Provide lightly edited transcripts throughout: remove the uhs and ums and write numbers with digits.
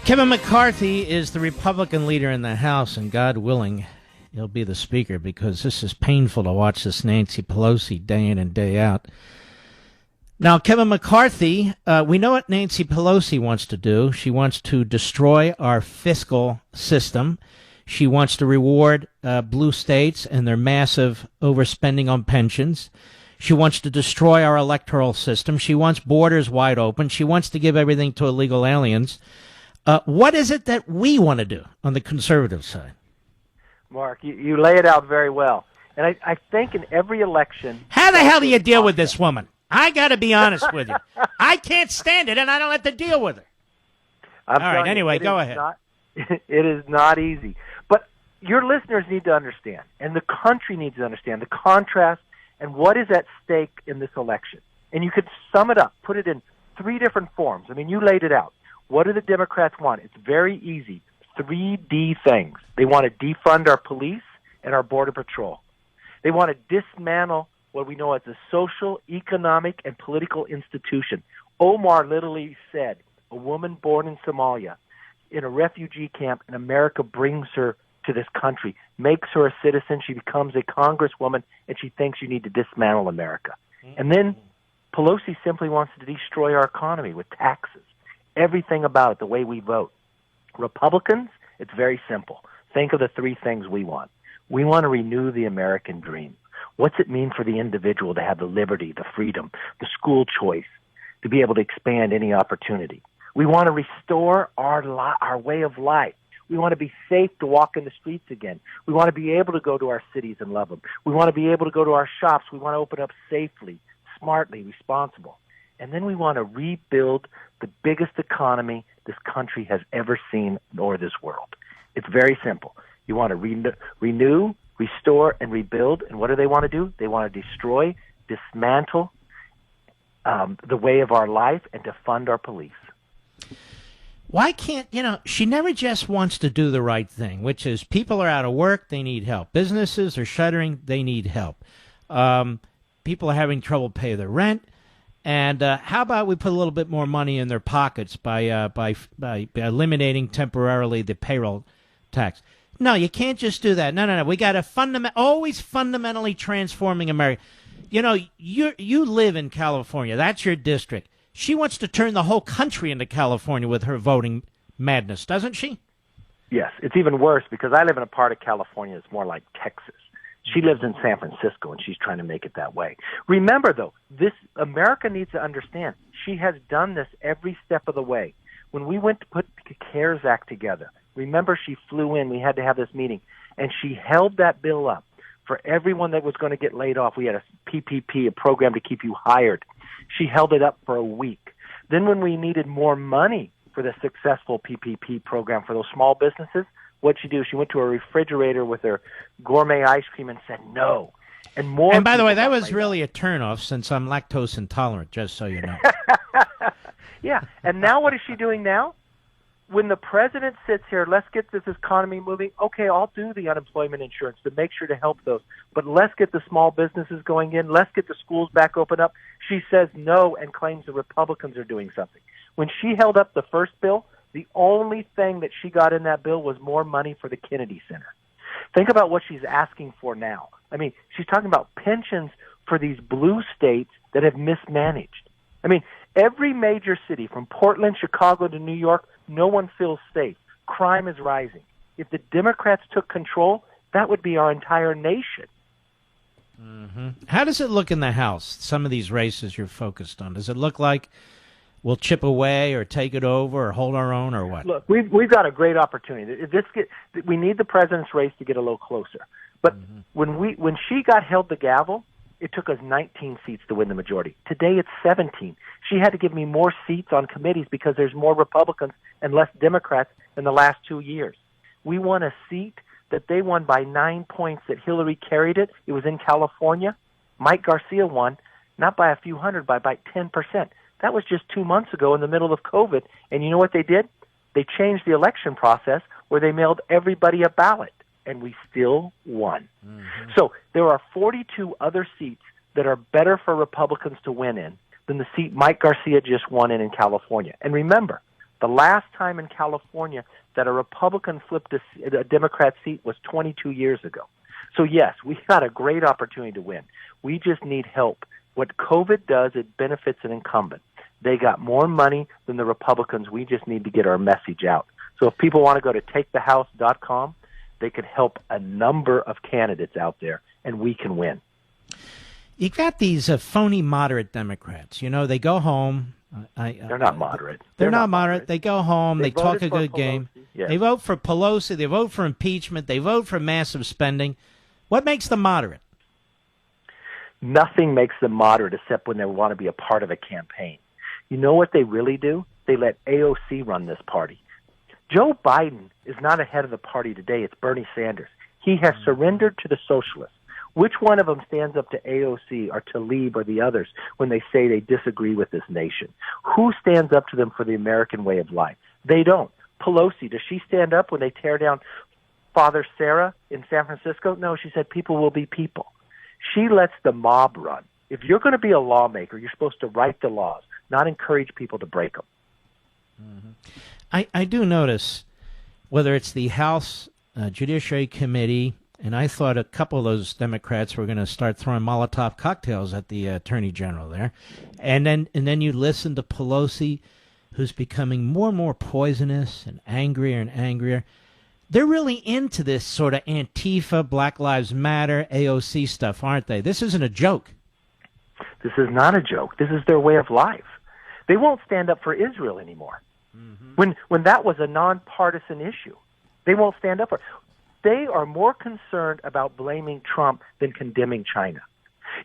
Kevin McCarthy is the Republican leader in the House, and God willing, he'll be the Speaker, because this is painful to watch this Nancy Pelosi day in and day out. Now, Kevin McCarthy, we know what Nancy Pelosi wants to do. She wants to destroy our fiscal system. She wants to reward blue states and their massive overspending on pensions. She wants to destroy our electoral system. She wants borders wide open. She wants to give everything to illegal aliens. What is it that we want to do on the conservative side? Mark, you lay it out very well. And I think in every election... How the hell do you deal with this woman? I got to be honest with you. I can't stand it, and I don't have to deal with her. All right, anyway, go ahead. It is not easy. But your listeners need to understand, and the country needs to understand, the contrast and what is at stake in this election. And you could sum it up, put it in three different forms. I mean, you laid it out. What do the Democrats want? It's very easy. 3D things. They want to defund our police and our border patrol. They want to dismantle what we know as a social, economic, and political institution. Omar literally said, a woman born in Somalia in a refugee camp in America brings her to this country, makes her a citizen, she becomes a congresswoman, and she thinks you need to dismantle America. And then Pelosi simply wants to destroy our economy with taxes. Everything about it, the way we vote. Republicans, it's very simple. Think of the three things we want. We want to renew the American dream. What's it mean for the individual to have the liberty, the freedom, the school choice, to be able to expand any opportunity? We want to restore our way of life. We want to be safe to walk in the streets again. We want to be able to go to our cities and love them. We want to be able to go to our shops. We want to open up safely, smartly, responsible. And then we want to rebuild the biggest economy this country has ever seen, nor this world. It's very simple. You want to renew, restore, and rebuild. And what do they want to do? They want to destroy, dismantle the way of our life and to fund our police. Why can't, she never just wants to do the right thing, which is people are out of work, they need help. Businesses are shuttering, they need help. People are having trouble pay their rent. And how about we put a little bit more money in their pockets by eliminating temporarily the payroll tax? No, you can't just do that. No. We got to always fundamentally transforming America. You live in California. That's your district. She wants to turn the whole country into California with her voting madness, doesn't she? Yes, it's even worse because I live in a part of California that's more like Texas. She lives in San Francisco, and she's trying to make it that way. Remember, though, America needs to understand, she has done this every step of the way. When we went to put the CARES Act together, remember she flew in, we had to have this meeting, and she held that bill up for everyone that was going to get laid off. We had a PPP, a program to keep you hired. She held it up for a week. Then when we needed more money for the successful PPP program for those small businesses, what'd she do? She went to a refrigerator with her gourmet ice cream and said no. And by the way, that was really a turnoff since I'm lactose intolerant, just so you know. Yeah. And now what is she doing now? When the president sits here, let's get this economy moving. Okay, I'll do the unemployment insurance to make sure to help those. But let's get the small businesses going in. Let's get the schools back open up. She says no and claims the Republicans are doing something. When she held up the first bill, the only thing that she got in that bill was more money for the Kennedy Center. Think about what she's asking for now. I mean, she's talking about pensions for these blue states that have mismanaged. I mean, every major city from Portland, Chicago to New York, no one feels safe. Crime is rising. If the Democrats took control, that would be our entire nation. Mm-hmm. How does it look in the House, some of these races you're focused on? Does it look like we'll chip away or take it over or hold our own or what? Look, we've got a great opportunity. We need the president's race to get a little closer. But when she got held the gavel, it took us 19 seats to win the majority. Today it's 17. She had to give me more seats on committees because there's more Republicans and less Democrats in the last 2 years. We won a seat that they won by 9 points that Hillary carried it. It was in California. Mike Garcia won, not by a few hundred, by 10%. That was just 2 months ago in the middle of COVID. And you know what they did? They changed the election process where they mailed everybody a ballot, and we still won. Mm-hmm. So there are 42 other seats that are better for Republicans to win in than the seat Mike Garcia just won in California. And remember, The last time in California that a Republican flipped a Democrat seat was 22 years ago. So, yes, we got a great opportunity to win. We just need help. What COVID does, it benefits an incumbent. They got more money than the Republicans. We just need to get our message out. So if people want to go to takethehouse.com, they could help a number of candidates out there, and we can win. You got these phony moderate Democrats. You know, they go home. They're not moderate. They're not moderate. They go home. They talk a good game. Yes. They vote for Pelosi. They vote for impeachment. They vote for massive spending. What makes them moderate? Nothing makes them moderate except when they want to be a part of a campaign. You know what they really do? They let AOC run this party. Joe Biden is not ahead of the party today. It's Bernie Sanders. He has surrendered to the socialists. Which one of them stands up to AOC or Tlaib or the others when they say they disagree with this nation? Who stands up to them for the American way of life? They don't. Pelosi, does she stand up when they tear down Father Sarah in San Francisco? No, she said people will be people. She lets the mob run. If you're going to be a lawmaker, you're supposed to write the laws, not encourage people to break them. Mm-hmm. I do notice, whether it's the House Judiciary Committee, and I thought a couple of those Democrats were going to start throwing Molotov cocktails at the Attorney General there. And then you listen to Pelosi, who's becoming more and more poisonous and angrier. They're really into this sort of Antifa, Black Lives Matter, AOC stuff, aren't they? This isn't a joke. This is not a joke. This is their way of life. They won't stand up for Israel anymore. Mm-hmm. When that was a nonpartisan issue, they won't stand up for it. They are more concerned about blaming Trump than condemning China.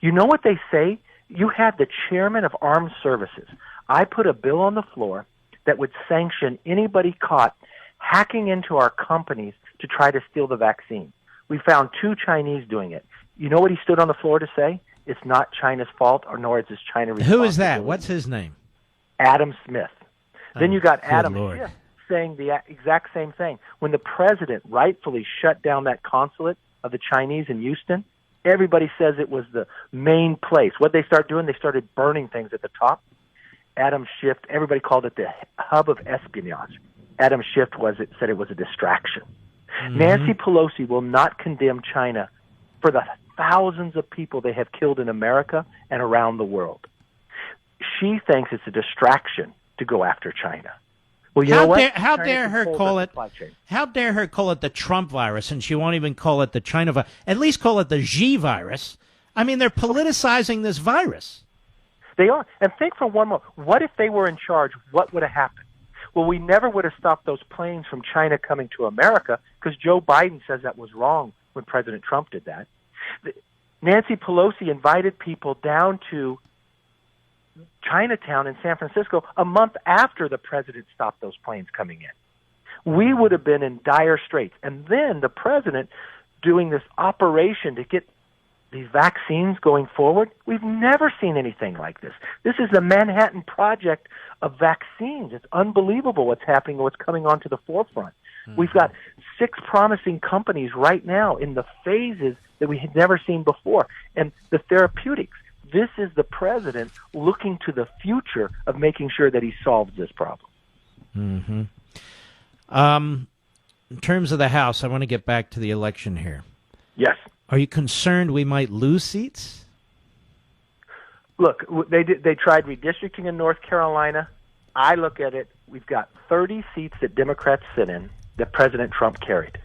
You know what they say? You had the chairman of Armed Services. I put a bill on the floor that would sanction anybody caught hacking into our companies to try to steal the vaccine. We found 2 Chinese doing it. You know what he stood on the floor to say? It's not China's fault, or nor is this China responsible. Who is that? What's his name? Adam Smith. Then you got Adam Lord. Schiff saying the exact same thing. When the president rightfully shut down that consulate of the Chinese in Houston, everybody says it was the main place. What they start doing, they started burning things at the top. Adam Schiff, everybody called it the hub of espionage. Adam Schiff said it was a distraction. Mm-hmm. Nancy Pelosi will not condemn China for the thousands of people they have killed in America and around the world. She thinks it's a distraction to go after China. Well, you know what? How dare her call it the Trump virus, and she won't even call it the China virus. At least call it the Xi virus. I mean, they're politicizing this virus. They are. And think for one moment, what if they were in charge? What would have happened? Well, we never would have stopped those planes from China coming to America because Joe Biden says that was wrong when President Trump did that. Nancy Pelosi invited people down to Chinatown in San Francisco a month after the president stopped those planes coming in. We would have been in dire straits. And then the president doing this operation to get these vaccines going forward, we've never seen anything like this. This is the Manhattan Project of vaccines. It's unbelievable what's happening and what's coming onto the forefront. Mm-hmm. We've got 6 promising companies right now in the phases that we had never seen before. And the therapeutics, this is the president looking to the future of making sure that he solves this problem. Mm-hmm. In terms of the House, I want to get back to the election here. Yes. Are you concerned we might lose seats? Look, they tried redistricting in North Carolina. I look at it, we've got 30 seats that Democrats sit in that President Trump carried.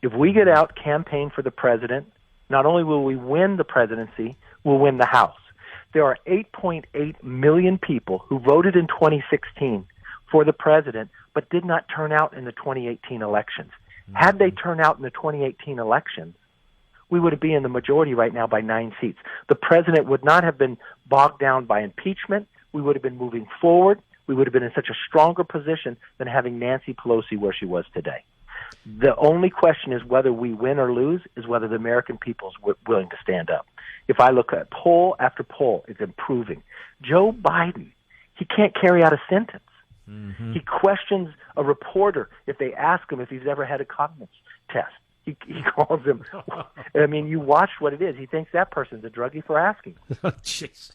If we get out, campaign for the president, not only will we win the presidency, we'll win the House. There are 8.8 million people who voted in 2016 for the president but did not turn out in the 2018 elections. Mm-hmm. Had they turned out in the 2018 elections, we would be in the majority right now by 9 seats. The president would not have been bogged down by impeachment. We would have been moving forward. We would have been in such a stronger position than having Nancy Pelosi where she was today. The only question is whether we win or lose is whether the American people is willing to stand up. If I look at poll after poll, it's improving. Joe Biden, he can't carry out a sentence. Mm-hmm. He questions a reporter if they ask him if he's ever had a cognitive test. He calls him. I mean, you watch what it is. He thinks that person's a druggie for asking. Oh, jeez.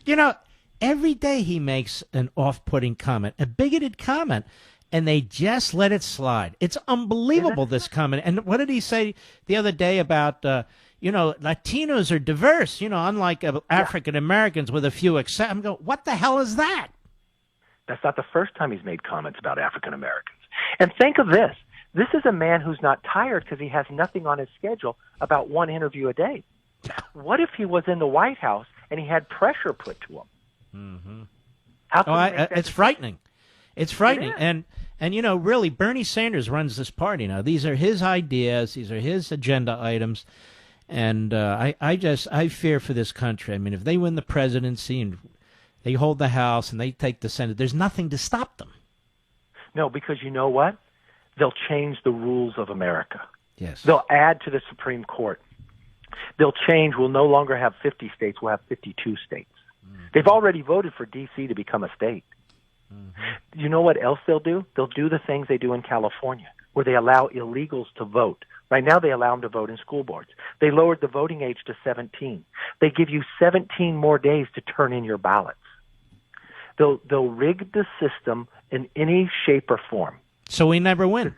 You know, Every day he makes an off-putting comment, a bigoted comment, and they just let it slide. It's unbelievable, this comment. And what did he say the other day about, Latinos are diverse, unlike African Americans with a few exceptions. I'm going, what the hell is that? That's not the first time he's made comments about African Americans. And think of this. This is a man who's not tired because he has nothing on his schedule about one interview a day. What if he was in the White House and he had pressure put to him? Mm-hmm. How can it's frightening. It's frightening. And really, Bernie Sanders runs this party now. These are his ideas. These are his agenda items. And I fear for this country. I mean, if they win the presidency and they hold the House and they take the Senate, there's nothing to stop them. No, because you know what? They'll change the rules of America. Yes. They'll add to the Supreme Court. They'll change. We'll no longer have 50 states. We'll have 52 states. Mm-hmm. They've already voted for D.C. to become a state. Mm-hmm. You know what else they'll do? They'll do the things they do in California, where they allow illegals to vote. Right now, they allow them to vote in school boards. They lowered the voting age to 17. They give you 17 more days to turn in your ballots. They'll rig the system in any shape or form. So we never win.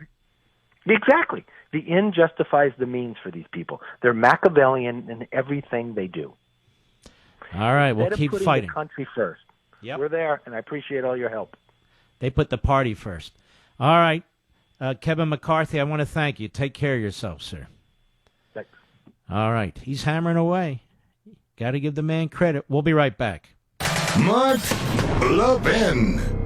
Exactly. The end justifies the means for these people. They're Machiavellian in everything they do. All right, we'll keep fighting. The country first. Yep. We're there, and I appreciate all your help. They put the party first. All right, Kevin McCarthy, I want to thank you. Take care of yourself, sir. Thanks. All right, he's hammering away. Got to give the man credit. We'll be right back. Mark Levin.